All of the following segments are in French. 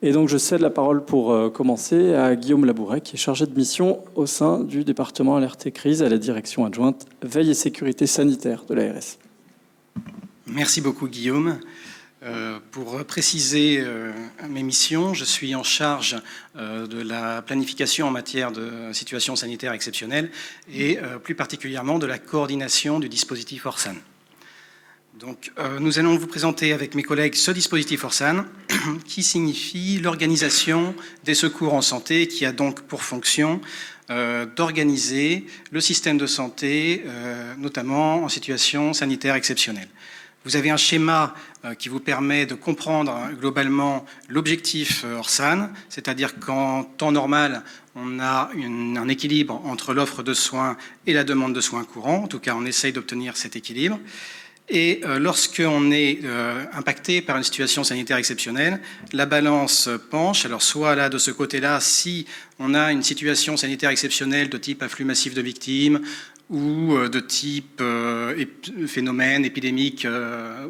Et donc je cède la parole pour commencer à Guillaume Labouret, qui est chargé de mission au sein du département Alerte et Crise à la direction adjointe Veille et Sécurité Sanitaire de l'ARS. Merci beaucoup Guillaume. Pour préciser mes missions, je suis en charge de la planification en matière de situation sanitaire exceptionnelle et plus particulièrement de la coordination du dispositif Orsan. Donc, nous allons vous présenter avec mes collègues ce dispositif Orsan qui signifie l'organisation des secours en santé, qui a donc pour fonction d'organiser le système de santé, notamment en situation sanitaire exceptionnelle. Vous avez un schéma qui vous permet de comprendre globalement l'objectif Orsan, c'est-à-dire qu'en temps normal, on a un équilibre entre l'offre de soins et la demande de soins courants. En tout cas, on essaye d'obtenir cet équilibre. Et lorsqu'on est impacté par une situation sanitaire exceptionnelle, la balance penche. Alors soit là, de ce côté-là, si on a une situation sanitaire exceptionnelle de type afflux massif de victimes ou de type phénomène épidémique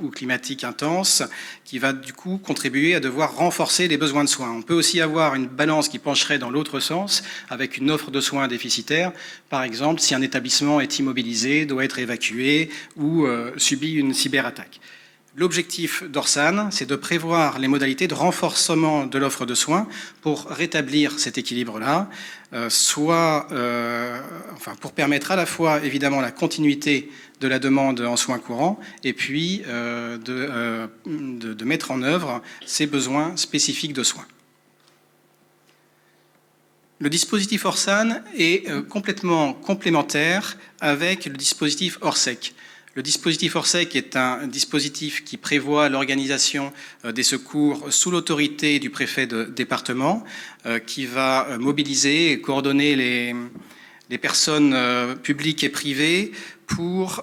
ou climatique intense, qui va du coup contribuer à devoir renforcer les besoins de soins. On peut aussi avoir une balance qui pencherait dans l'autre sens, avec une offre de soins déficitaire. Par exemple, si un établissement est immobilisé, doit être évacué ou subit une cyberattaque. L'objectif d'Orsan, c'est de prévoir les modalités de renforcement de l'offre de soins pour rétablir cet équilibre-là, pour permettre à la fois évidemment la continuité de la demande en soins courants et puis de mettre en œuvre ces besoins spécifiques de soins. Le dispositif Orsan est complètement complémentaire avec le dispositif Orsec. Le dispositif Orsec est un dispositif qui prévoit l'organisation des secours sous l'autorité du préfet de département, qui va mobiliser et coordonner les personnes publiques et privées pour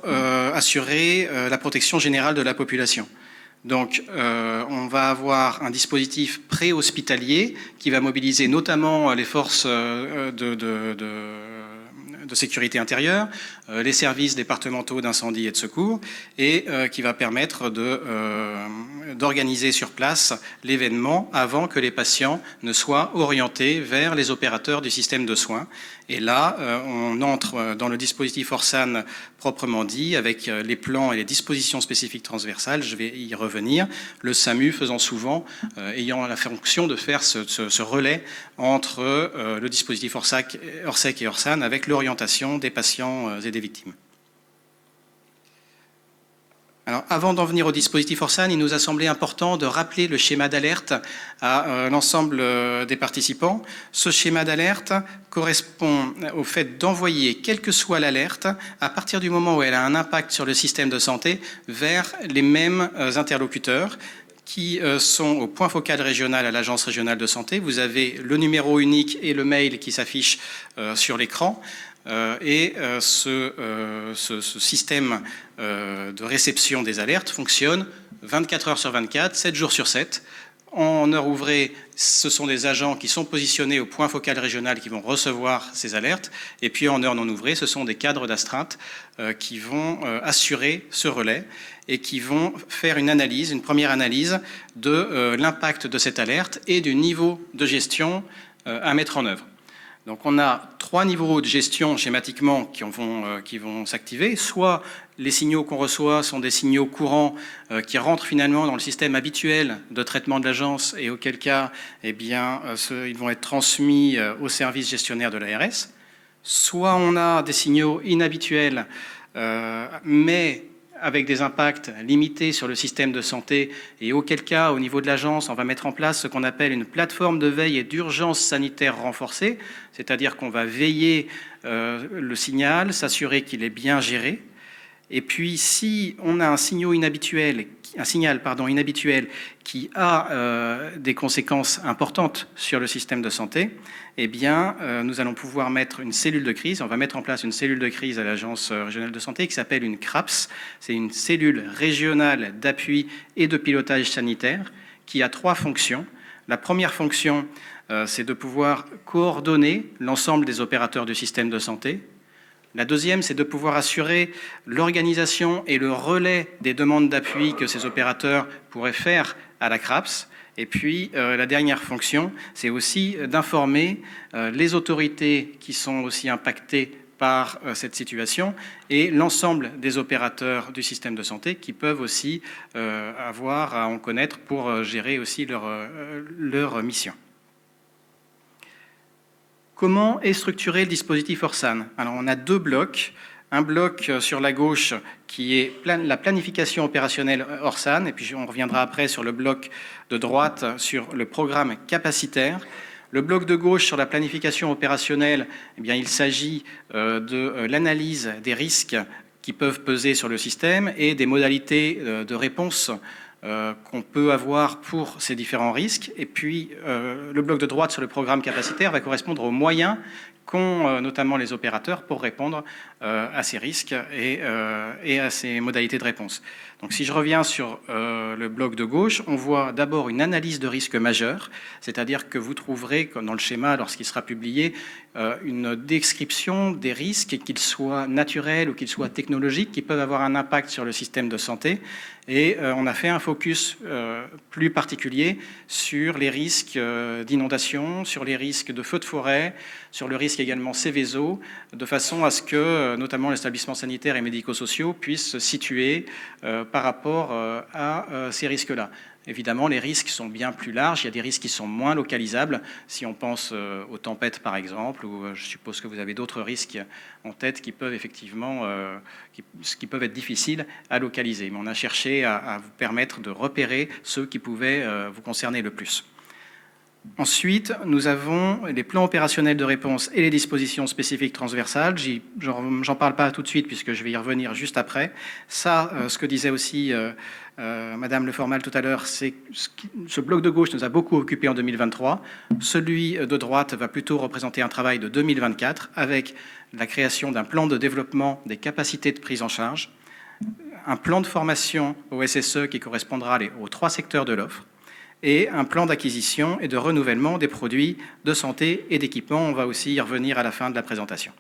assurer la protection générale de la population. Donc, on va avoir un dispositif pré-hospitalier qui va mobiliser notamment les forces de sécurité intérieure, les services départementaux d'incendie et de secours, et qui va permettre d'organiser sur place l'événement avant que les patients ne soient orientés vers les opérateurs du système de soins. Et là, on entre dans le dispositif Orsan proprement dit, avec les plans et les dispositions spécifiques transversales, je vais y revenir, le SAMU faisant souvent, ayant la fonction de faire ce relais entre le dispositif Orsec et Orsan avec l'orientation des patients et des victimes. Alors, avant d'en venir au dispositif Orsan, il nous a semblé important de rappeler le schéma d'alerte à l'ensemble des participants. Ce schéma d'alerte correspond au fait d'envoyer, quelle que soit l'alerte, à partir du moment où elle a un impact sur le système de santé, vers les mêmes interlocuteurs qui sont au point focal régional à l'Agence régionale de santé. Vous avez le numéro unique et le mail qui s'affichent sur l'écran. Ce système de réception des alertes fonctionne 24 heures sur 24, 7 jours sur 7. En heure ouvrée, ce sont des agents qui sont positionnés au point focal régional qui vont recevoir ces alertes. Et puis en heure non ouvrée, ce sont des cadres d'astreinte qui vont assurer ce relais et qui vont faire une première analyse de l'impact de cette alerte et du niveau de gestion à mettre en œuvre. Donc on a 3 niveaux de gestion schématiquement qui vont s'activer. Soit les signaux qu'on reçoit sont des signaux courants qui rentrent finalement dans le système habituel de traitement de l'agence et auquel cas ils vont être transmis au service gestionnaire de l'ARS. Soit on a des signaux inhabituels mais avec des impacts limités sur le système de santé, et auquel cas, au niveau de l'agence, on va mettre en place ce qu'on appelle une plateforme de veille et d'urgence sanitaire renforcée, c'est-à-dire qu'on va veiller le signal, s'assurer qu'il est bien géré. Et puis, si on a un signal inhabituel qui a des conséquences importantes sur le système de santé, eh bien, nous allons pouvoir mettre une cellule de crise. On va mettre en place une cellule de crise à l'Agence régionale de santé qui s'appelle une CRAPS. C'est une cellule régionale d'appui et de pilotage sanitaire qui a 3 fonctions. La première fonction, c'est de pouvoir coordonner l'ensemble des opérateurs du système de santé. La deuxième, c'est de pouvoir assurer l'organisation et le relais des demandes d'appui que ces opérateurs pourraient faire à la CRAPS. Et puis, la dernière fonction, c'est aussi d'informer les autorités qui sont aussi impactées par cette situation et l'ensemble des opérateurs du système de santé qui peuvent aussi avoir à en connaître pour gérer aussi leur mission. Comment est structuré le dispositif Orsan? Alors, on a deux blocs. Un bloc sur la gauche qui est la planification opérationnelle Orsan, et puis on reviendra après sur le bloc de droite sur le programme capacitaire. Le bloc de gauche sur la planification opérationnelle, eh bien, il s'agit de l'analyse des risques qui peuvent peser sur le système et des modalités de réponse qu'on peut avoir pour ces différents risques. Et puis, le bloc de droite sur le programme capacitaire va correspondre aux moyens qu'ont notamment les opérateurs pour répondre à ces risques et à ces modalités de réponse. Donc, si je reviens sur le bloc de gauche, on voit d'abord une analyse de risque majeur, c'est-à-dire que vous trouverez, comme dans le schéma lorsqu'il sera publié, une description des risques, qu'ils soient naturels ou qu'ils soient technologiques, qui peuvent avoir un impact sur le système de santé. Et on a fait un focus plus particulier sur les risques d'inondation, sur les risques de feux de forêt, sur le risque également Céveso, de façon à ce que notamment les établissements sanitaires et médico-sociaux puissent se situer par rapport à ces risques-là. Évidemment, les risques sont bien plus larges. Il y a des risques qui sont moins localisables. Si on pense aux tempêtes, par exemple, ou je suppose que vous avez d'autres risques en tête qui peuvent effectivement, qui peuvent être difficiles à localiser. Mais on a cherché à vous permettre de repérer ceux qui pouvaient vous concerner le plus. Ensuite, nous avons les plans opérationnels de réponse et les dispositions spécifiques transversales. J'en parle pas tout de suite puisque je vais y revenir juste après. Ça, ce que disait aussi Madame Le Formal tout à l'heure, c'est ce bloc de gauche nous a beaucoup occupé en 2023. Celui de droite va plutôt représenter un travail de 2024 avec la création d'un plan de développement des capacités de prise en charge, un plan de formation au SSE qui correspondra aux 3 secteurs de l'offre, et un plan d'acquisition et de renouvellement des produits de santé et d'équipement. On va aussi y revenir à la fin de la présentation.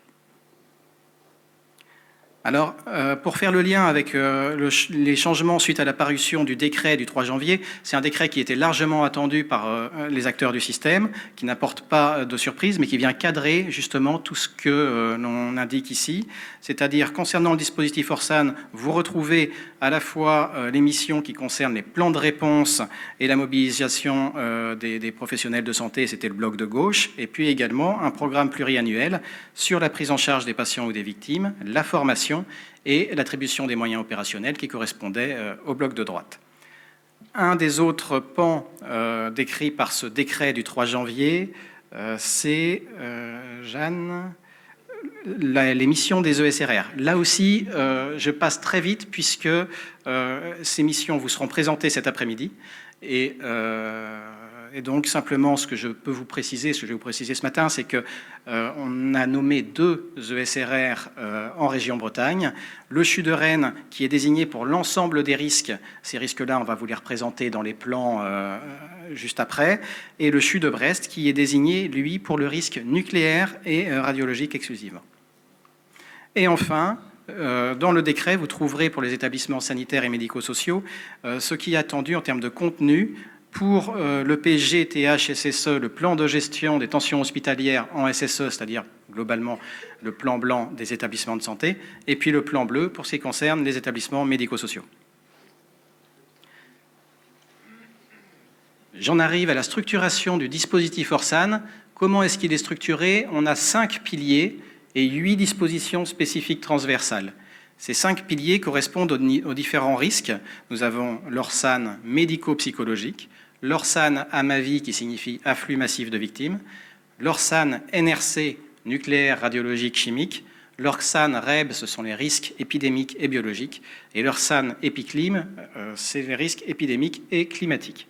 Alors, pour faire le lien avec les changements suite à la parution du décret du 3 janvier, c'est un décret qui était largement attendu par les acteurs du système, qui n'apporte pas de surprise, mais qui vient cadrer justement tout ce que l'on indique ici. C'est-à-dire, concernant le dispositif Orsan, vous retrouvez à la fois les missions qui concernent les plans de réponse et la mobilisation des professionnels de santé, c'était le bloc de gauche, et puis également un programme pluriannuel sur la prise en charge des patients ou des victimes, la formation et l'attribution des moyens opérationnels qui correspondaient au bloc de droite. Un des autres pans décrits par ce décret du 3 janvier, c'est, Jeanne, les missions des ESRR. Là aussi, je passe très vite puisque ces missions vous seront présentées cet après-midi et donc, simplement, ce que je peux vous préciser, ce que je vais vous préciser ce matin, c'est qu'on a nommé 2 ESRR en région Bretagne. Le CHU de Rennes, qui est désigné pour l'ensemble des risques. Ces risques-là, on va vous les représenter dans les plans juste après. Et le CHU de Brest, qui est désigné, lui, pour le risque nucléaire et radiologique exclusivement. Et enfin, dans le décret, vous trouverez pour les établissements sanitaires et médico-sociaux ce qui est attendu en termes de contenu pour le PSG, TH, SSE, le plan de gestion des tensions hospitalières en SSE, c'est-à-dire globalement le plan blanc des établissements de santé, et puis le plan bleu pour ce qui concerne les établissements médico-sociaux. J'en arrive à la structuration du dispositif Orsan. Comment est-ce qu'il est structuré? On a 5 piliers et 8 dispositions spécifiques transversales. Ces 5 piliers correspondent aux différents risques. Nous avons l'Orsan médico-psychologique, l'Orsan AMAVI qui signifie afflux massif de victimes, l'Orsan NRC nucléaire, radiologique, chimique, l'Orsan REB, ce sont les risques épidémiques et biologiques, et l'Orsan EpiClim, c'est les risques épidémiques et climatiques.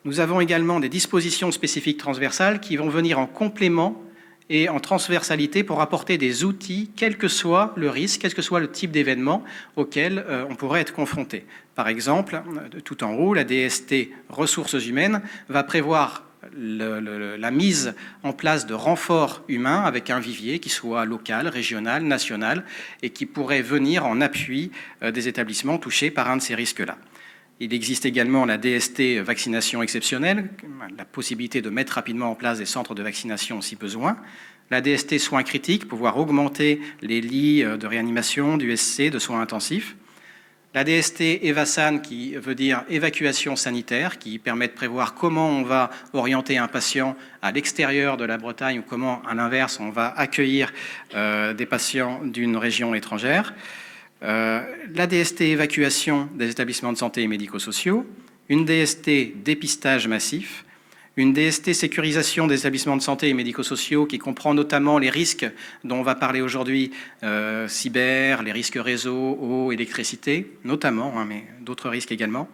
Nous avons également des dispositions spécifiques transversales qui vont venir en complément et en transversalité pour apporter des outils, quel que soit le risque, quel que soit le type d'événement auquel on pourrait être confronté. Par exemple, tout en haut, la DST ressources humaines va prévoir la mise en place de renforts humains avec un vivier qui soit local, régional, national et qui pourrait venir en appui des établissements touchés par un de ces risques-là. Il existe également la DST vaccination exceptionnelle, la possibilité de mettre rapidement en place des centres de vaccination si besoin. La DST soins critiques, pouvoir augmenter les lits de réanimation, d'USC, de soins intensifs. La DST EVASAN, qui veut dire évacuation sanitaire, qui permet de prévoir comment on va orienter un patient à l'extérieur de la Bretagne ou comment, à l'inverse, on va accueillir des patients d'une région étrangère. La DST évacuation des établissements de santé et médico-sociaux. Une DST dépistage massif. Une DST sécurisation des établissements de santé et médico-sociaux qui comprend notamment les risques dont on va parler aujourd'hui, cyber, les risques réseau, eau, électricité, notamment, mais d'autres risques également.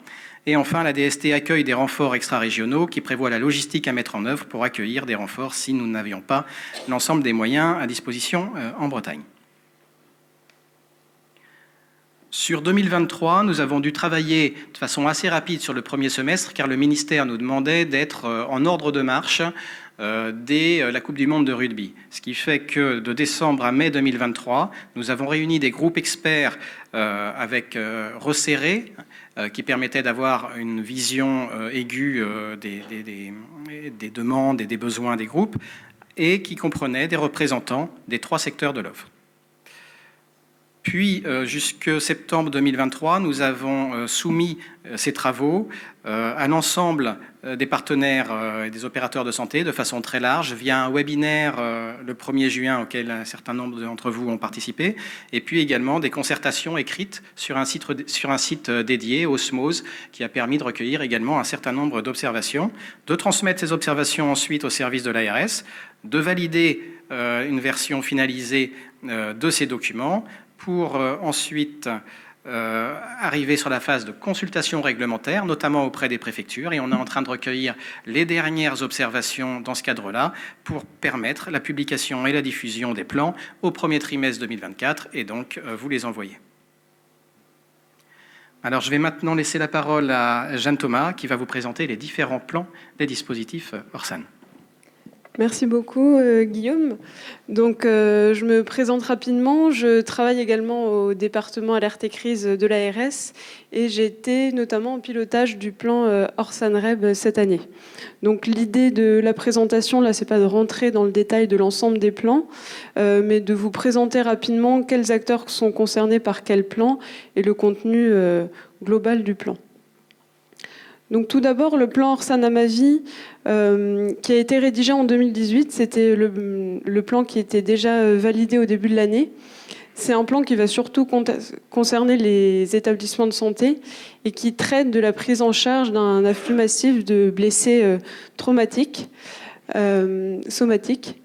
Et enfin, la DST accueil des renforts extra-régionaux qui prévoit la logistique à mettre en œuvre pour accueillir des renforts si nous n'avions pas l'ensemble des moyens à disposition en Bretagne. Sur 2023, nous avons dû travailler de façon assez rapide sur le premier semestre car le ministère nous demandait d'être en ordre de marche dès la Coupe du Monde de rugby. Ce qui fait que de décembre à mai 2023, nous avons réuni des groupes experts avec resserrés qui permettaient d'avoir une vision aiguë des demandes et des besoins des groupes et qui comprenaient des représentants des 3 secteurs de l'offre. Puis, jusqu'en septembre 2023, nous avons soumis ces travaux à l'ensemble des partenaires et des opérateurs de santé de façon très large, via un webinaire le 1er juin auquel un certain nombre d'entre vous ont participé, et puis également des concertations écrites sur un site dédié, Osmose, qui a permis de recueillir également un certain nombre d'observations, de transmettre ces observations ensuite au service de l'ARS, de valider une version finalisée de ces documents, pour ensuite arriver sur la phase de consultation réglementaire, notamment auprès des préfectures, et on est en train de recueillir les dernières observations dans ce cadre-là pour permettre la publication et la diffusion des plans au premier trimestre 2024, et donc vous les envoyer. Alors je vais maintenant laisser la parole à Jeanne Thomas, qui va vous présenter les différents plans des dispositifs Orsan. Merci beaucoup Guillaume. Donc je me présente rapidement. Je travaille également au département alerte et crise de l'ARS et j'ai été notamment en pilotage du plan Orsan-REB cette année. Donc l'idée de la présentation là, c'est pas de rentrer dans le détail de l'ensemble des plans, mais de vous présenter rapidement quels acteurs sont concernés par quel plan et le contenu global du plan. Donc tout d'abord, le plan Orsan à ma vie, qui a été rédigé en 2018, c'était le plan qui était déjà validé au début de l'année. C'est un plan qui va surtout concerner les établissements de santé et qui traite de la prise en charge d'un afflux massif de blessés traumatiques, somatiques.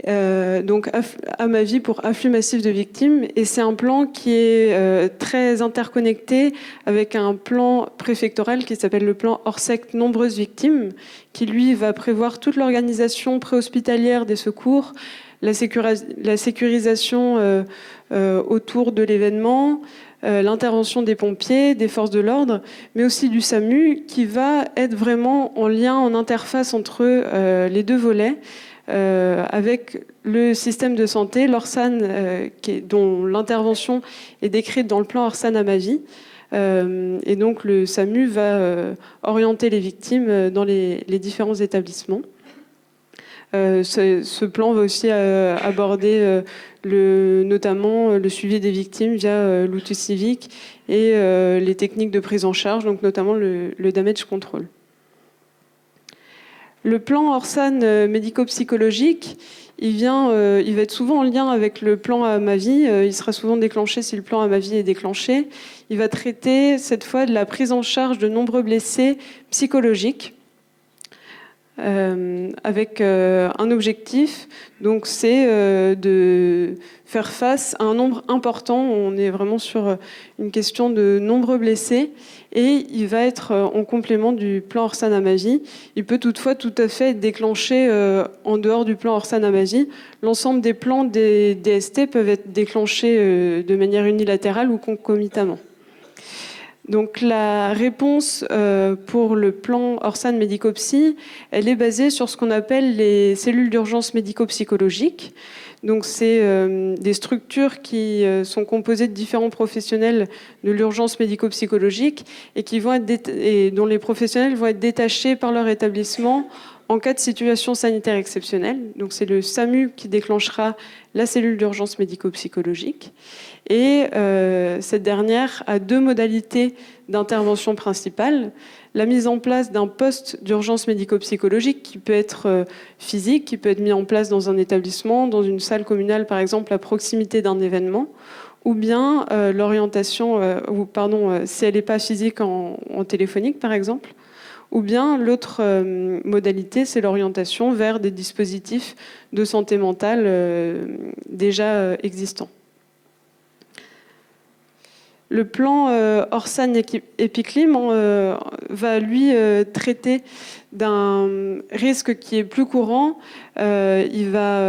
Donc à ma vie pour afflux massif de victimes, et c'est un plan qui est très interconnecté avec un plan préfectoral qui s'appelle le plan Orsec nombreuses victimes, qui lui va prévoir toute l'organisation préhospitalière des secours, la sécurisation autour de l'événement, l'intervention des pompiers, des forces de l'ordre, mais aussi du SAMU, qui va être vraiment en lien, en interface entre les deux volets, avec le système de santé, l'Orsan, dont l'intervention est décrite dans le plan Orsan à ma vie. Et donc le SAMU va orienter les victimes dans les différents établissements. Ce plan va aussi aborder notamment le suivi des victimes via l'outil civique et les techniques de prise en charge, donc notamment le damage control. Le plan Orsan médico-psychologique, il va être souvent en lien avec le plan à ma vie. Il sera souvent déclenché si le plan à ma vie est déclenché. Il va traiter cette fois de la prise en charge de nombreux blessés psychologiques. Avec un objectif, donc c'est de faire face à un nombre important. On est vraiment sur une question de nombreux blessés et il va être en complément du plan Orsan à ma vie. Il peut toutefois tout à fait être déclenché en dehors du plan Orsan à ma vie. L'ensemble des plans des DST peuvent être déclenchés de manière unilatérale ou concomitamment. Donc la réponse pour le plan Orsan Médico-Psy, elle est basée sur ce qu'on appelle les cellules d'urgence médico-psychologique. Donc c'est des structures qui sont composées de différents professionnels de l'urgence médico-psychologique et dont les professionnels vont être détachés par leur établissement en cas de situation sanitaire exceptionnelle. Donc c'est le SAMU qui déclenchera la cellule d'urgence médico-psychologique. Et cette dernière a 2 modalités d'intervention principales. La mise en place d'un poste d'urgence médico-psychologique qui peut être physique, qui peut être mis en place dans un établissement, dans une salle communale par exemple, à proximité d'un événement, ou bien l'orientation, si elle n'est pas physique, en téléphonique par exemple, ou bien l'autre modalité, c'est l'orientation vers des dispositifs de santé mentale déjà existants. Le plan Orsan Epiclim va lui traiter d'un risque qui est plus courant. Il va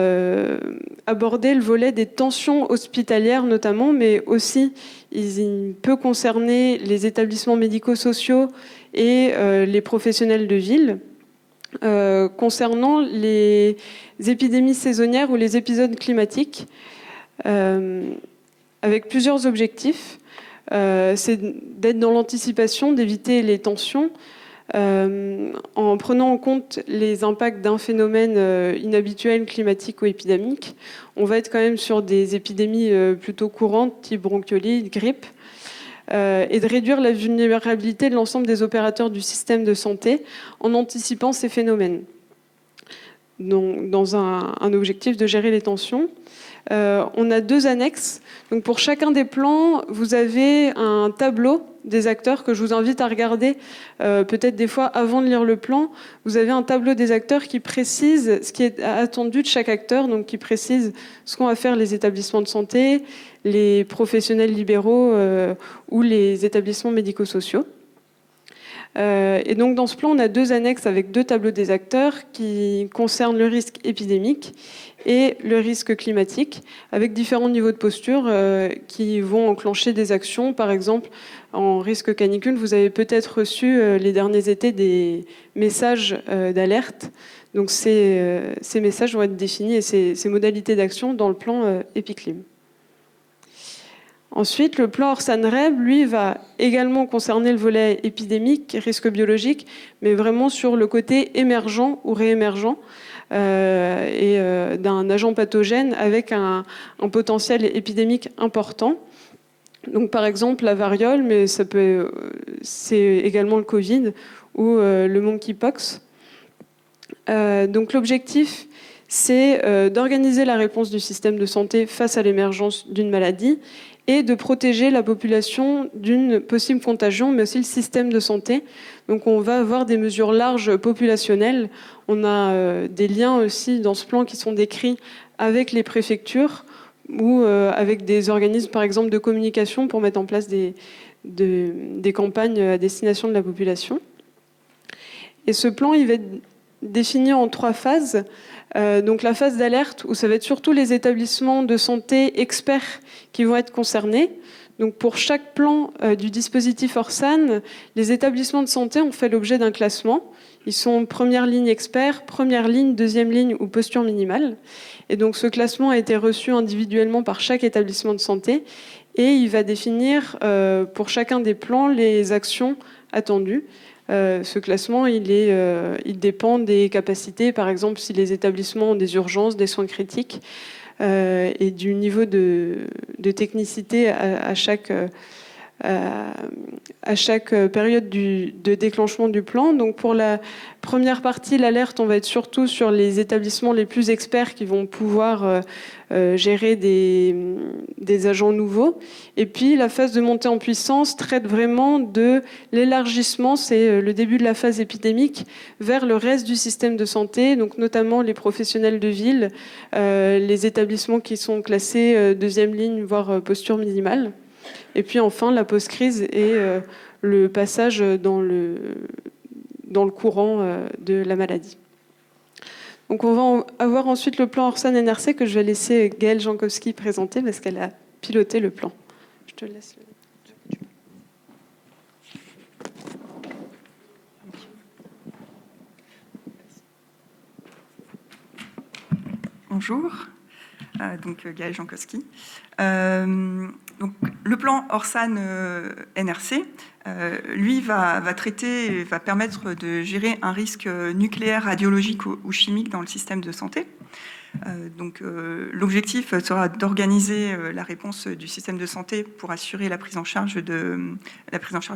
aborder le volet des tensions hospitalières notamment, mais aussi il peut concerner les établissements médico-sociaux et les professionnels de ville. Concernant les épidémies saisonnières ou les épisodes climatiques, avec plusieurs objectifs. C'est d'être dans l'anticipation, d'éviter les tensions, en prenant en compte les impacts d'un phénomène inhabituel, climatique ou épidémique. On va être quand même sur des épidémies plutôt courantes, type bronchiolite, grippe, et de réduire la vulnérabilité de l'ensemble des opérateurs du système de santé en anticipant ces phénomènes. Donc, dans un objectif de gérer les tensions. On a 2 annexes. Donc pour chacun des plans, vous avez un tableau des acteurs que je vous invite à regarder peut-être des fois avant de lire le plan. Vous avez un tableau des acteurs qui précise ce qui est attendu de chaque acteur, donc qui précise ce qu'ont à faire les établissements de santé, les professionnels libéraux ou les établissements médico-sociaux. Et donc dans ce plan, on a 2 annexes avec 2 tableaux des acteurs qui concernent le risque épidémique et le risque climatique, avec différents niveaux de posture qui vont enclencher des actions. Par exemple, en risque canicule, vous avez peut-être reçu les derniers étés des messages d'alerte. Donc ces messages vont être définis et ces modalités d'action dans le plan Epiclim. Ensuite, le plan Orsan-REB, lui, va également concerner le volet épidémique, risque biologique, mais vraiment sur le côté émergent ou réémergent d'un agent pathogène avec un potentiel épidémique important. Donc, par exemple, la variole, mais c'est également le Covid ou le monkeypox. Donc, l'objectif, c'est d'organiser la réponse du système de santé face à l'émergence d'une maladie et de protéger la population d'une possible contagion, mais aussi le système de santé. Donc on va avoir des mesures larges populationnelles. On a des liens aussi dans ce plan qui sont décrits avec les préfectures ou avec des organismes, par exemple, de communication pour mettre en place des campagnes à destination de la population. Et ce plan, il va être défini en 3 phases. Donc la phase d'alerte, où ça va être surtout les établissements de santé experts qui vont être concernés. Donc pour chaque plan du dispositif Orsan, les établissements de santé ont fait l'objet d'un classement. Ils sont première ligne expert, première ligne, deuxième ligne ou posture minimale. Et donc ce classement a été reçu individuellement par chaque établissement de santé et il va définir pour chacun des plans les actions attendues. Ce classement, il dépend des capacités, par exemple si les établissements ont des urgences, des soins critiques, et du niveau de technicité à chaque période de déclenchement du plan. Donc pour la première partie, l'alerte, on va être surtout sur les établissements les plus experts qui vont pouvoir gérer des agents nouveaux. Et puis la phase de montée en puissance traite vraiment de l'élargissement, c'est le début de la phase épidémique, vers le reste du système de santé, donc notamment les professionnels de ville, les établissements qui sont classés deuxième ligne, voire posture minimale. Et puis enfin, la post-crise et le passage dans le courant de la maladie. Donc on va avoir ensuite le plan Orsan-NRC que je vais laisser Gaëlle Jankowski présenter parce qu'elle a piloté le plan. Je te laisse. Bonjour, donc Gaëlle Jankowski. Donc, le plan Orsan NRC, lui, va traiter, va permettre de gérer un risque nucléaire, radiologique ou chimique dans le système de santé. Donc, l'objectif sera d'organiser la réponse du système de santé pour assurer la prise en charge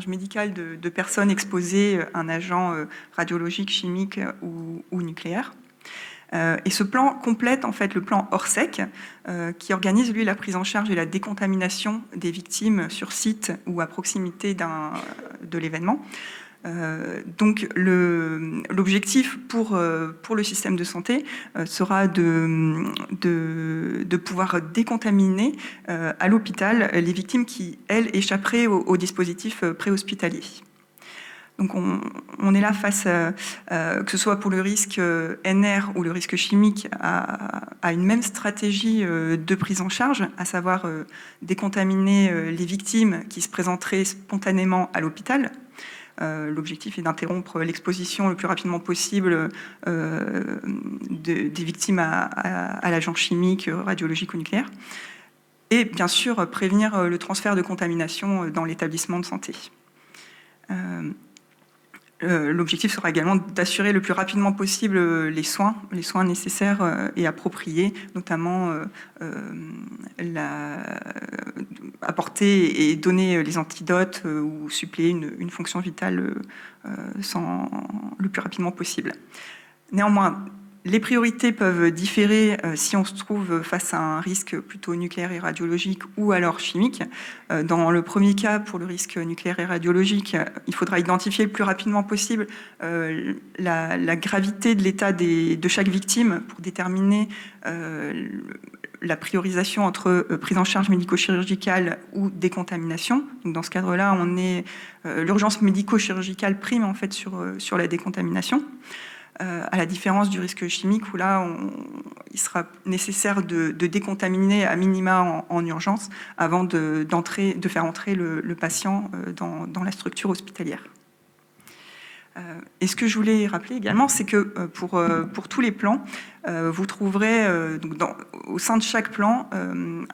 médicale de personnes exposées à un agent radiologique, chimique ou nucléaire. Et ce plan complète en fait le plan Orsec, qui organise lui la prise en charge et la décontamination des victimes sur site ou à proximité de l'événement. Donc l'objectif pour le système de santé sera de pouvoir décontaminer à l'hôpital les victimes qui, elles, échapperaient au dispositif préhospitalier. Donc on est là face, que ce soit pour le risque NR ou le risque chimique, à une même stratégie de prise en charge, à savoir décontaminer les victimes qui se présenteraient spontanément à l'hôpital. L'objectif est d'interrompre l'exposition le plus rapidement possible des victimes à l'agent chimique, radiologique ou nucléaire. Et bien sûr, prévenir le transfert de contamination dans l'établissement de santé. L'objectif sera également d'assurer le plus rapidement possible les soins nécessaires et appropriés, notamment apporter et donner les antidotes ou suppléer une fonction vitale le plus rapidement possible. Néanmoins, les priorités peuvent différer si on se trouve face à un risque plutôt nucléaire et radiologique ou alors chimique. Dans le premier cas, pour le risque nucléaire et radiologique, il faudra identifier le plus rapidement possible la gravité de l'état de chaque victime pour déterminer la priorisation entre prise en charge médico-chirurgicale ou décontamination. Donc dans ce cadre-là, l'urgence médico-chirurgicale prime en fait sur la décontamination. À la différence du risque chimique où là, il sera nécessaire de décontaminer à minima en urgence avant de faire entrer le patient dans la structure hospitalière. Et ce que je voulais rappeler également, c'est que pour tous les plans, vous trouverez au sein de chaque plan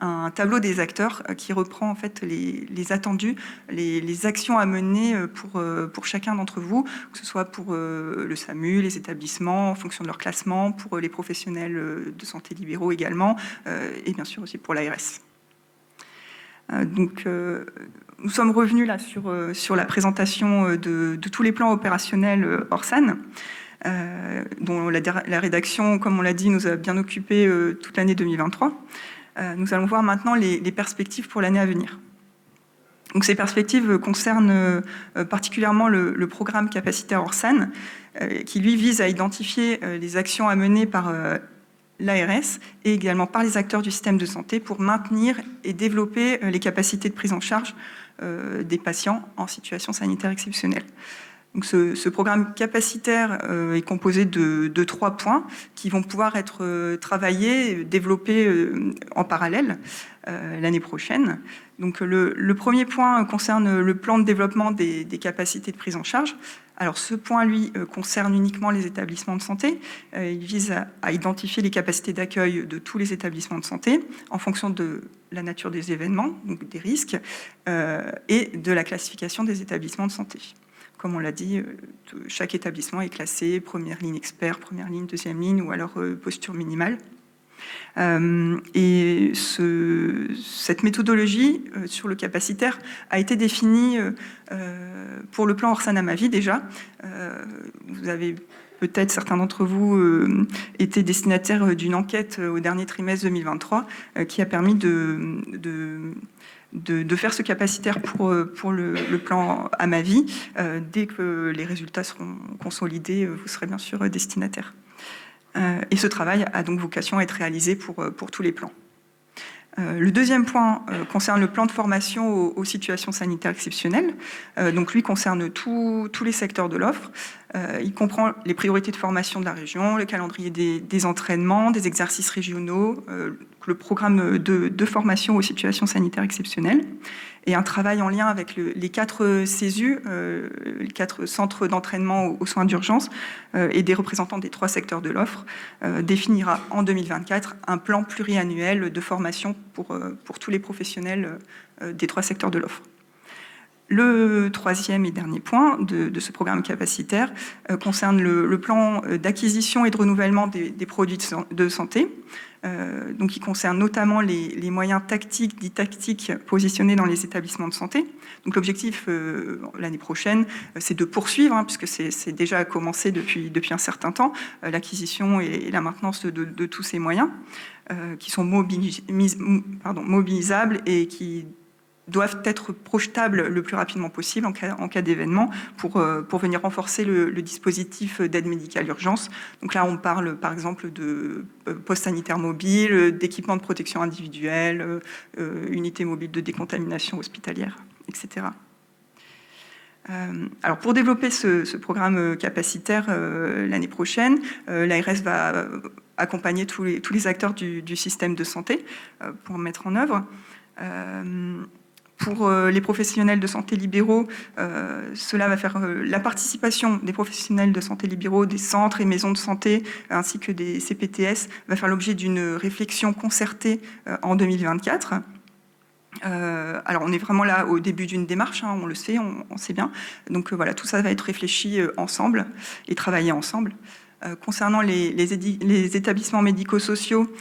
un tableau des acteurs qui reprend en fait les attendus, les actions à mener pour chacun d'entre vous, que ce soit pour le SAMU, les établissements en fonction de leur classement, pour les professionnels de santé libéraux également, et bien sûr aussi pour l'ARS. Donc, nous sommes revenus là sur la présentation de tous les plans opérationnels Orsan, dont la rédaction, comme on l'a dit, nous a bien occupé toute l'année 2023. Nous allons voir maintenant les perspectives pour l'année à venir. Donc, ces perspectives concernent particulièrement le programme capacitaire Orsan, qui lui vise à identifier les actions à mener par l'ARS et également par les acteurs du système de santé pour maintenir et développer les capacités de prise en charge des patients en situation sanitaire exceptionnelle. Donc ce programme capacitaire est composé de 3 points qui vont pouvoir être travaillés, développés en parallèle l'année prochaine. Donc le premier point concerne le plan de développement des capacités de prise en charge. Alors ce point, lui, concerne uniquement les établissements de santé. Il vise à identifier les capacités d'accueil de tous les établissements de santé en fonction de la nature des événements, donc des risques, et de la classification des établissements de santé. Comme on l'a dit, chaque établissement est classé première ligne expert, première ligne, deuxième ligne, ou alors posture minimale. Et cette méthodologie sur le capacitaire a été définie pour le plan Orsan Amavi déjà. Vous avez peut-être, certains d'entre vous, été destinataires d'une enquête au dernier trimestre 2023 qui a permis de faire ce capacitaire pour le plan Amavi. Dès que les résultats seront consolidés, vous serez bien sûr destinataire. Et ce travail a donc vocation à être réalisé pour tous les plans. Le deuxième point concerne le plan de formation aux situations sanitaires exceptionnelles. Donc lui concerne tous les secteurs de l'offre. Il comprend les priorités de formation de la région, le calendrier des entraînements, des exercices régionaux, le programme de formation aux situations sanitaires exceptionnelles. et un travail en lien avec les 4 CESU, les 4 centres d'entraînement aux soins d'urgence, et des représentants des 3 secteurs de l'offre, définira en 2024 un plan pluriannuel de formation pour tous les professionnels des 3 secteurs de l'offre. Le 3e et dernier point de ce programme capacitaire concerne le plan d'acquisition et de renouvellement des produits de santé. Donc, il concerne notamment les moyens tactiques, dits tactiques, positionnés dans les établissements de santé. Donc, l'objectif l'année prochaine, c'est de poursuivre, puisque c'est déjà commencé depuis un certain temps, l'acquisition et la maintenance de tous ces moyens qui sont mobilisables et qui doivent être projetables le plus rapidement possible en cas d'événement pour venir renforcer le dispositif d'aide médicale urgence. Donc là, on parle par exemple de postes sanitaires mobiles, d'équipements de protection individuelle, unités mobiles de décontamination hospitalière, etc. Alors pour développer ce programme capacitaire l'année prochaine, l'ARS va accompagner tous les acteurs du système de santé pour mettre en œuvre. Pour les professionnels de santé libéraux, cela va faire la participation des professionnels de santé libéraux, des centres et maisons de santé, ainsi que des CPTS, va faire l'objet d'une réflexion concertée en 2024. Alors, on est vraiment là au début d'une démarche, on le sait, on sait bien. Donc voilà, tout ça va être réfléchi ensemble et travaillé ensemble. Concernant les établissements médico-sociaux,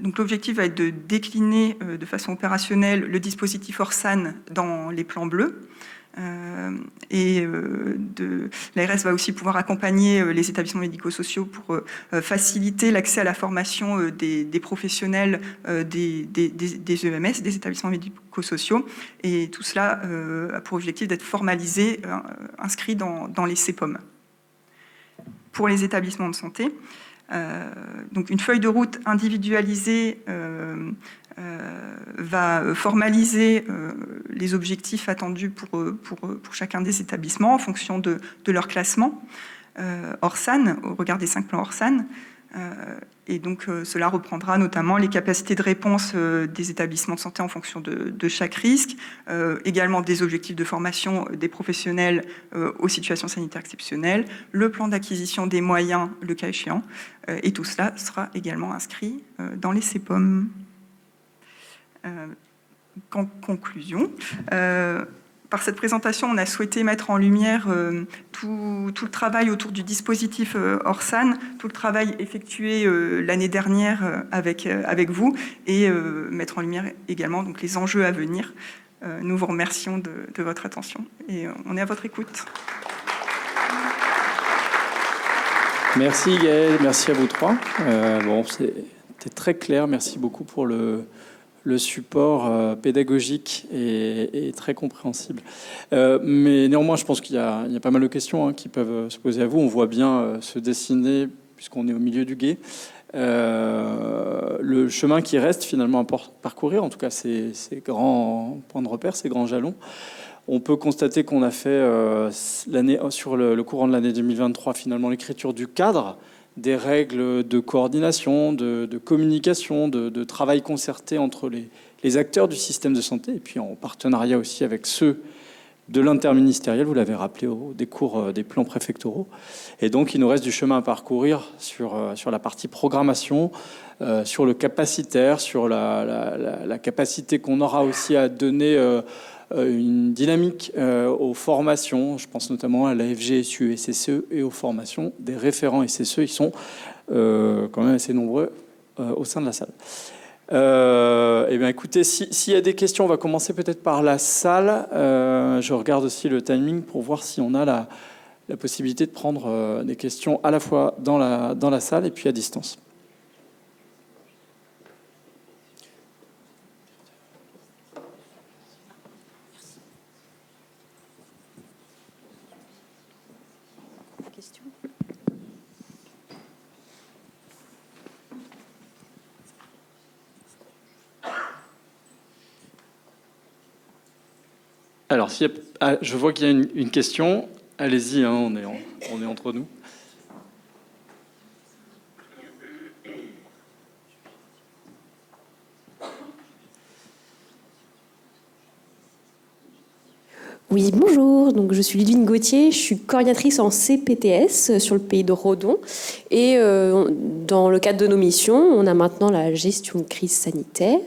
donc l'objectif va être de décliner de façon opérationnelle le dispositif Orsan dans les plans bleus. L'ARS va aussi pouvoir accompagner les établissements médico-sociaux pour faciliter l'accès à la formation des professionnels des EMS, des établissements médico-sociaux. Et tout cela a pour objectif d'être formalisé, inscrit dans les CEPOM. Pour les établissements de santé, donc une feuille de route individualisée va formaliser les objectifs attendus pour chacun des établissements en fonction de leur classement Orsan, au regard des 5 plans Orsan. Et donc cela reprendra notamment les capacités de réponse des établissements de santé en fonction de chaque risque, également des objectifs de formation des professionnels aux situations sanitaires exceptionnelles, le plan d'acquisition des moyens, le cas échéant, et tout cela sera également inscrit dans les CEPOM. En conclusion, par cette présentation, on a souhaité mettre en lumière tout le travail autour du dispositif Orsan, tout le travail effectué l'année dernière avec vous, et mettre en lumière également donc, les enjeux à venir. Nous vous remercions de votre attention et on est à votre écoute. Merci Gaëlle, merci à vous 3. Bon, c'était très clair, merci beaucoup pour le support pédagogique et très compréhensible. Mais néanmoins, je pense qu'il y a pas mal de questions qui peuvent se poser à vous. On voit bien se dessiner, puisqu'on est au milieu du gué, le chemin qui reste finalement à parcourir, en tout cas ces grands points de repère, ces grands jalons. On peut constater qu'on a fait sur le courant de l'année 2023 finalement l'écriture du cadre, des règles de coordination, de communication, de travail concerté entre les acteurs du système de santé, et puis en partenariat aussi avec ceux de l'interministériel, vous l'avez rappelé au décours des plans préfectoraux. Et donc, il nous reste du chemin à parcourir sur la partie programmation, sur le capacitaire, sur la capacité qu'on aura aussi à donner une dynamique aux formations. Je pense notamment à l'AFG, SU et SSE, et aux formations des référents SSE. Ils sont quand même assez nombreux au sein de la salle. Eh bien, écoutez, s'il y a des questions, on va commencer peut-être par la salle. Je regarde aussi le timing pour voir si on a la possibilité de prendre des questions à la fois dans la salle et puis à distance. Alors, je vois qu'il y a une question. Allez-y, on est entre nous. Oui, bonjour. Donc, je suis Ludivine Gauthier, je suis coordinatrice en CPTS sur le pays de Redon. Et dans le cadre de nos missions, on a maintenant la gestion de crise sanitaire.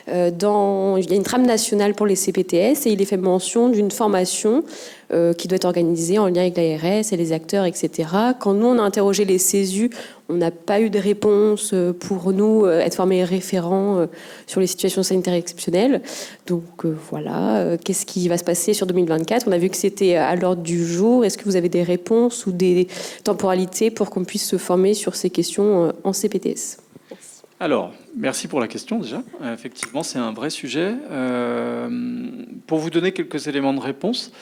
Il y a une trame nationale pour les CPTS et il est fait mention d'une formation qui doit être organisée en lien avec l'ARS et les acteurs, etc. Quand nous, on a interrogé les CESU, on n'a pas eu de réponse pour nous être formés référents sur les situations sanitaires exceptionnelles. Donc voilà, qu'est-ce qui va se passer sur 2024 ? On a vu que c'était à l'ordre du jour. Est-ce que vous avez des réponses ou des temporalités pour qu'on puisse se former sur ces questions en CPTS ? Alors, merci pour la question déjà. Effectivement, c'est un vrai sujet. Pour vous donner quelques éléments de réponse,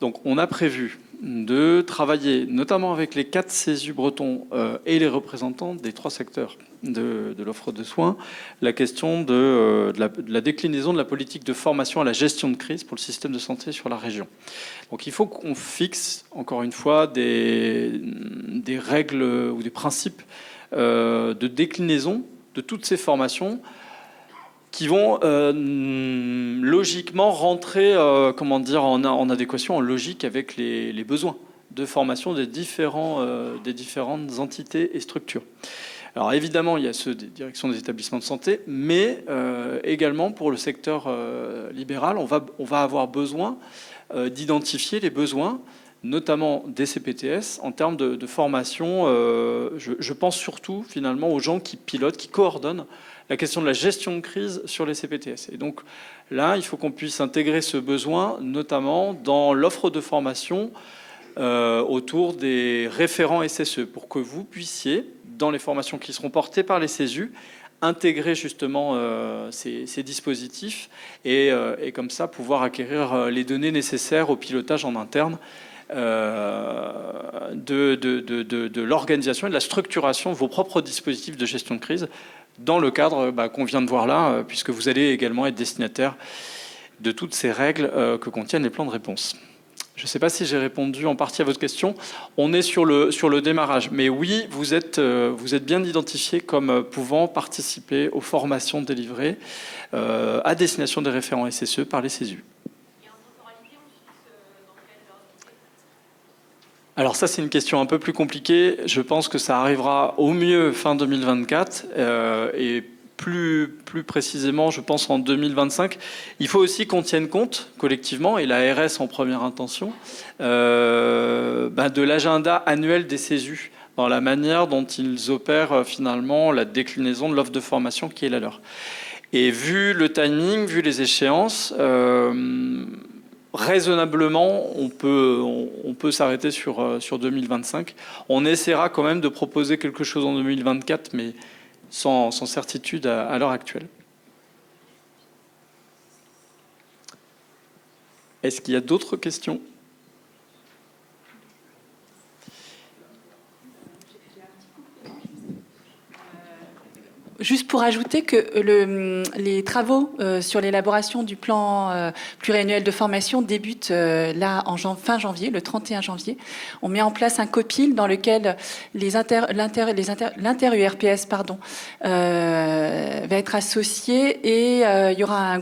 donc on a prévu de travailler notamment avec les 4 CESU bretons et les représentants des 3 secteurs de l'offre de soins, la question de la déclinaison de la politique de formation à la gestion de crise pour le système de santé sur la région. Donc il faut qu'on fixe, encore une fois, des règles ou des principes de déclinaison de toutes ces formations qui vont logiquement rentrer en adéquation, en logique avec les besoins de formation des différentes entités et structures. Alors évidemment, il y a ceux des directions des établissements de santé, mais également pour le secteur libéral, on va avoir besoin d'identifier les besoins, notamment des CPTS, en termes de formation. Je pense surtout finalement aux gens qui pilotent, qui coordonnent la question de la gestion de crise sur les CPTS. Et donc là, il faut qu'on puisse intégrer ce besoin, notamment dans l'offre de formation autour des référents SSE, pour que vous puissiez, dans les formations qui seront portées par les CESU, intégrer justement ces dispositifs et comme ça pouvoir acquérir les données nécessaires au pilotage en interne de l'organisation et de la structuration de vos propres dispositifs de gestion de crise dans le cadre qu'on vient de voir là, puisque vous allez également être destinataire de toutes ces règles que contiennent les plans de réponse. Je ne sais pas si j'ai répondu en partie à votre question. On est sur le démarrage. Mais oui, vous êtes bien identifié comme pouvant participer aux formations délivrées à destination des référents SSE par les CESU. Alors ça, c'est une question un peu plus compliquée. Je pense que ça arrivera au mieux fin 2024 et plus précisément, je pense en 2025. Il faut aussi qu'on tienne compte collectivement, et l'ARS en première intention, de l'agenda annuel des CESU dans la manière dont ils opèrent finalement la déclinaison de l'offre de formation qui est la leur. Et vu le timing, vu les échéances, raisonnablement, on peut s'arrêter sur 2025. On essaiera quand même de proposer quelque chose en 2024, mais sans certitude à l'heure actuelle. Est-ce qu'il y a d'autres questions ? Juste pour ajouter que les travaux sur l'élaboration du plan pluriannuel de formation débutent là fin janvier, le 31 janvier. On met en place un COPIL dans lequel l'inter-URPS va être associé et il y aura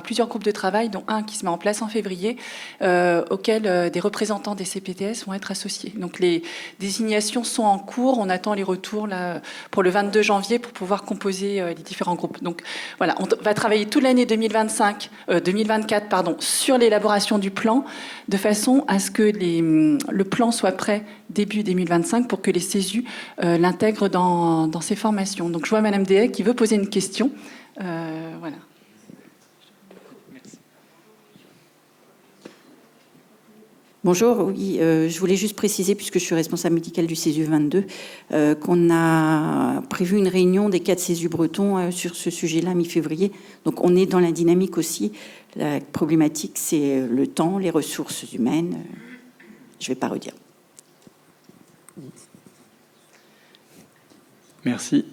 plusieurs groupes de travail, dont un qui se met en place en février, auquel des représentants des CPTS vont être associés. Donc les désignations sont en cours. On attend les retours là pour le 22 janvier pour pouvoir composer les différents groupes. Donc voilà, on va travailler toute l'année 2024 sur l'élaboration du plan, de façon à ce que le plan soit prêt début 2025 pour que les CESU l'intègrent dans ces formations. Donc je vois Madame Dehay qui veut poser une question. Voilà. Bonjour, oui, je voulais juste préciser, puisque je suis responsable médicale du CESU 22, qu'on a prévu une réunion des 4 CESU bretons sur ce sujet-là mi-février. Donc on est dans la dynamique aussi. La problématique, c'est le temps, les ressources humaines. Je ne vais pas redire. Merci.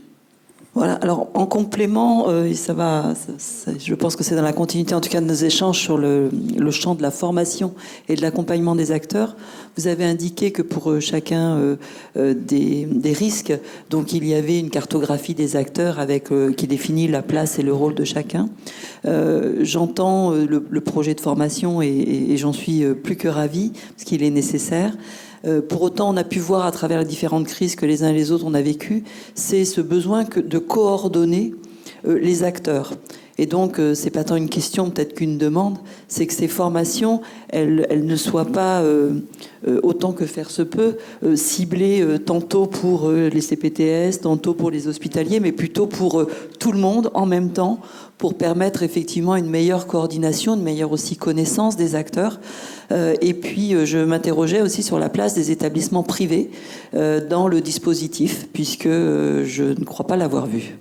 Voilà, alors en complément, je pense que c'est dans la continuité en tout cas de nos échanges sur le champ de la formation et de l'accompagnement des acteurs. Vous avez indiqué que pour chacun des risques, donc il y avait une cartographie des acteurs qui définit la place et le rôle de chacun. J'entends le projet de formation et j'en suis plus que ravie, parce qu'il est nécessaire. Pour autant, on a pu voir à travers les différentes crises que les uns et les autres on a vécues, c'est ce besoin de coordonner les acteurs. Et donc, c'est pas tant une question peut-être qu'une demande, c'est que ces formations, elles ne soient pas, autant que faire se peut, ciblées tantôt pour les CPTS, tantôt pour les hospitaliers, mais plutôt pour tout le monde en même temps, pour permettre effectivement une meilleure coordination, une meilleure aussi connaissance des acteurs. Et puis, je m'interrogeais aussi sur la place des établissements privés dans le dispositif, puisque je ne crois pas l'avoir vu.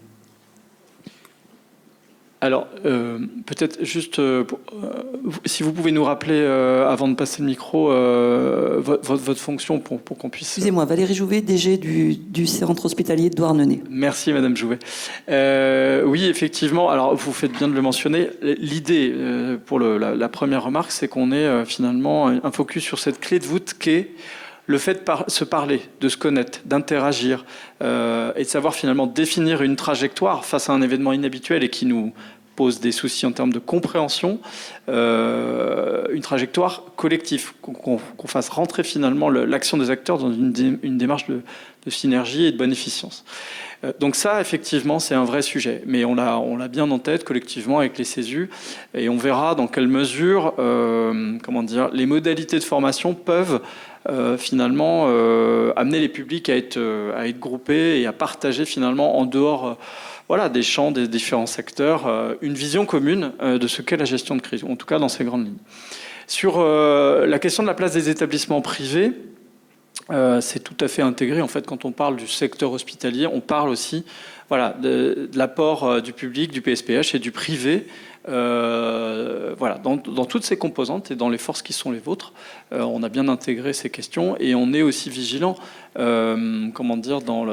Alors, peut-être juste, si vous pouvez nous rappeler, avant de passer le micro, votre fonction pour qu'on puisse... Excusez-moi, Valérie Jouvet, DG du Centre hospitalier de Douarnenez. Merci, Madame Jouvet. Oui, effectivement, alors vous faites bien de le mentionner. L'idée, pour la première remarque, c'est qu'on ait finalement un focus sur cette clé de voûte qu'est le fait de se parler, de se connaître, d'interagir et de savoir finalement définir une trajectoire face à un événement inhabituel et qui nous pose des soucis en termes de compréhension, une trajectoire collective, qu'on fasse rentrer finalement l'action des acteurs dans une démarche de synergie et de bonne efficience. Donc ça, effectivement, c'est un vrai sujet. Mais on l'a bien en tête collectivement avec les CESU et on verra dans quelle mesure les modalités de formation peuvent finalement amener les publics à être groupés et à partager finalement en dehors des champs des différents secteurs une vision commune de ce qu'est la gestion de crise, en tout cas dans ces grandes lignes. Sur la question de la place des établissements privés, c'est tout à fait intégré. En fait, quand on parle du secteur hospitalier, on parle aussi de l'apport du public, du PSPH et du privé. Dans toutes ces composantes et dans les forces qui sont les vôtres, on a bien intégré ces questions et on est aussi vigilant dans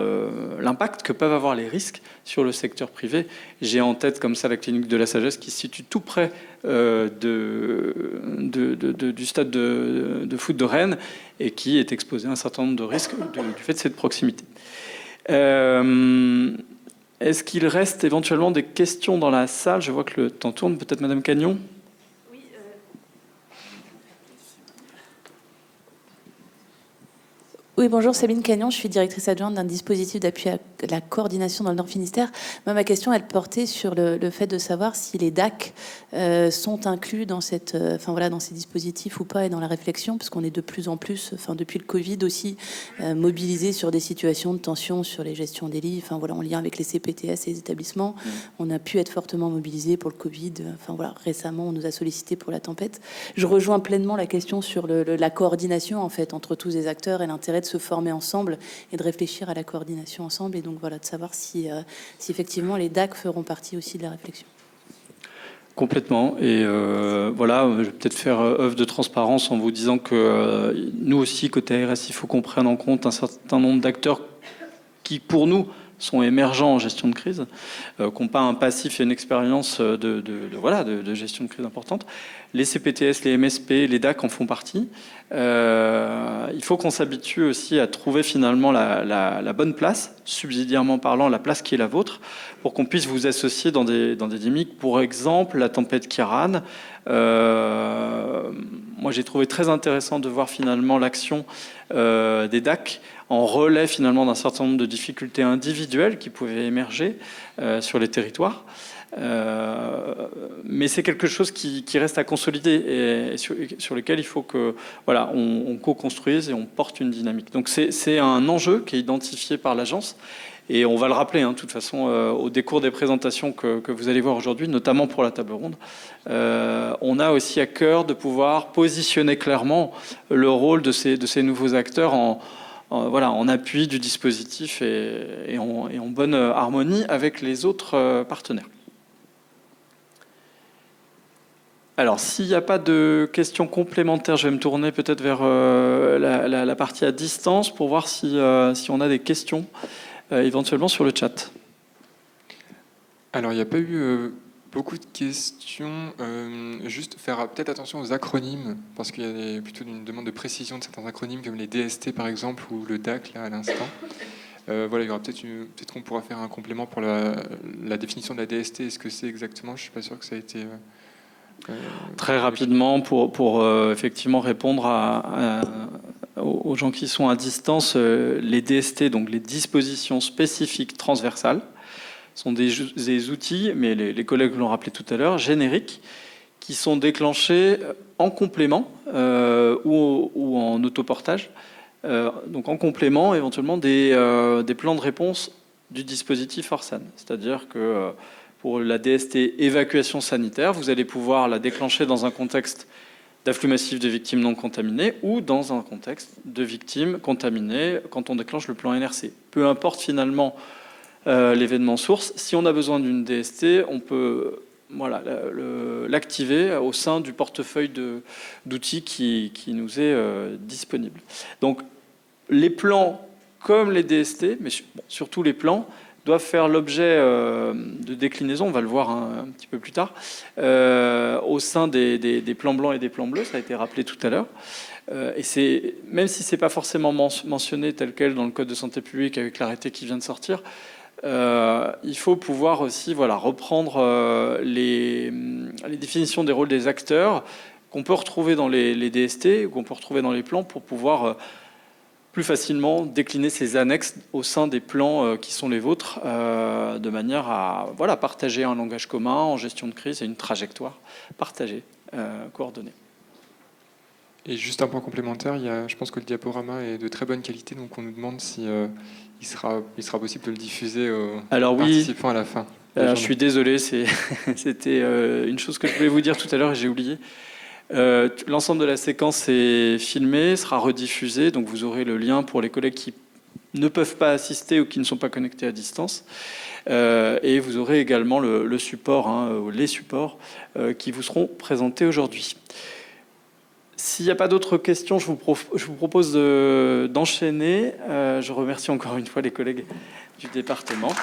l'impact que peuvent avoir les risques sur le secteur privé. J'ai en tête comme ça la clinique de la Sagesse qui se situe tout près du stade de foot de Rennes et qui est exposé à un certain nombre de risques du fait de cette proximité. Est-ce qu'il reste éventuellement des questions dans la salle? Je vois que le temps tourne. Peut-être Madame Cagnon? Oui, bonjour, Sabine Cagnon, je suis directrice adjointe d'un dispositif d'appui à la coordination dans le Nord Finistère. Moi, ma question, elle portait sur le fait de savoir si les DAC sont inclus dans dans ces dispositifs ou pas et dans la réflexion, parce qu'on est de plus en plus, depuis le Covid aussi, mobilisés sur des situations de tension sur les gestions des lits, en lien avec les CPTS et les établissements. On a pu être fortement mobilisés pour le Covid. Récemment, on nous a sollicité pour la tempête. Je rejoins pleinement la question sur la coordination, en fait, entre tous les acteurs et l'intérêt de se former ensemble et de réfléchir à la coordination ensemble et donc de savoir si effectivement les DAC feront partie aussi de la réflexion. Complètement. Et je vais peut-être faire œuvre de transparence en vous disant que nous aussi, côté ARS, il faut qu'on prenne en compte un certain nombre d'acteurs qui, pour nous, sont émergents en gestion de crise, qui n'ont pas un passif et une expérience de gestion de crise importante. Les CPTS, les MSP, les DAC en font partie. Il faut qu'on s'habitue aussi à trouver finalement la bonne place, subsidiairement parlant, la place qui est la vôtre, pour qu'on puisse vous associer dans des dynamiques. Pour exemple, la tempête Kiran. Moi, j'ai trouvé très intéressant de voir finalement l'action des DAC en relais finalement d'un certain nombre de difficultés individuelles qui pouvaient émerger sur les territoires. Mais c'est quelque chose qui reste à consolider et sur lequel il faut que on co-construise et on porte une dynamique. Donc c'est un enjeu qui est identifié par l'agence et on va le rappeler de toute façon au décours des présentations que vous allez voir aujourd'hui, notamment pour la table ronde. On a aussi à cœur de pouvoir positionner clairement le rôle de ces nouveaux acteurs en appui du dispositif et en bonne harmonie avec les autres partenaires. Alors, s'il n'y a pas de questions complémentaires, je vais me tourner peut-être vers la partie à distance pour voir si on a des questions éventuellement sur le chat. Alors, il n'y a pas eu beaucoup de questions. Juste faire peut-être attention aux acronymes, parce qu'il y a plutôt une demande de précision de certains acronymes, comme les DST par exemple, ou le DAC, là, à l'instant. Voilà, il y aura peut-être qu'on pourra faire un complément pour la définition de la DST et ce que c'est exactement. Je ne suis pas sûr que ça a été... Très rapidement, pour effectivement répondre aux gens qui sont à distance, les DST, donc les dispositions spécifiques transversales, sont des outils, mais les collègues l'ont rappelé tout à l'heure, génériques, qui sont déclenchés en complément ou en autoportage, donc en complément éventuellement des plans de réponse du dispositif Orsan. C'est-à-dire que pour la DST évacuation sanitaire, vous allez pouvoir la déclencher dans un contexte d'afflux massif de victimes non contaminées ou dans un contexte de victimes contaminées quand on déclenche le plan NRC. Peu importe finalement l'événement source, si on a besoin d'une DST, on peut l'activer au sein du portefeuille d'outils qui nous est disponible. Donc les plans comme les DST, mais surtout les plans, doivent faire l'objet de déclinaison, on va le voir un petit peu plus tard, au sein des plans blancs et des plans bleus, ça a été rappelé tout à l'heure. Et même si ce n'est pas forcément mentionné tel quel dans le Code de santé publique avec l'arrêté qui vient de sortir, il faut pouvoir aussi reprendre les définitions des rôles des acteurs qu'on peut retrouver dans les DST ou qu'on peut retrouver dans les plans pour pouvoir plus facilement décliner ces annexes au sein des plans qui sont les vôtres, de manière à partager un langage commun en gestion de crise et une trajectoire partagée, coordonnée. Et juste un point complémentaire, je pense que le diaporama est de très bonne qualité, donc on nous demande si il sera possible de le diffuser aux participants à la fin. Je suis désolé, c'était une chose que je voulais vous dire tout à l'heure et j'ai oublié. L'ensemble de la séquence est filmé, sera rediffusé, donc vous aurez le lien pour les collègues qui ne peuvent pas assister ou qui ne sont pas connectés à distance. Et vous aurez également le support, les supports qui vous seront présentés aujourd'hui. S'il n'y a pas d'autres questions, je vous propose d'enchaîner. Je remercie encore une fois les collègues du département.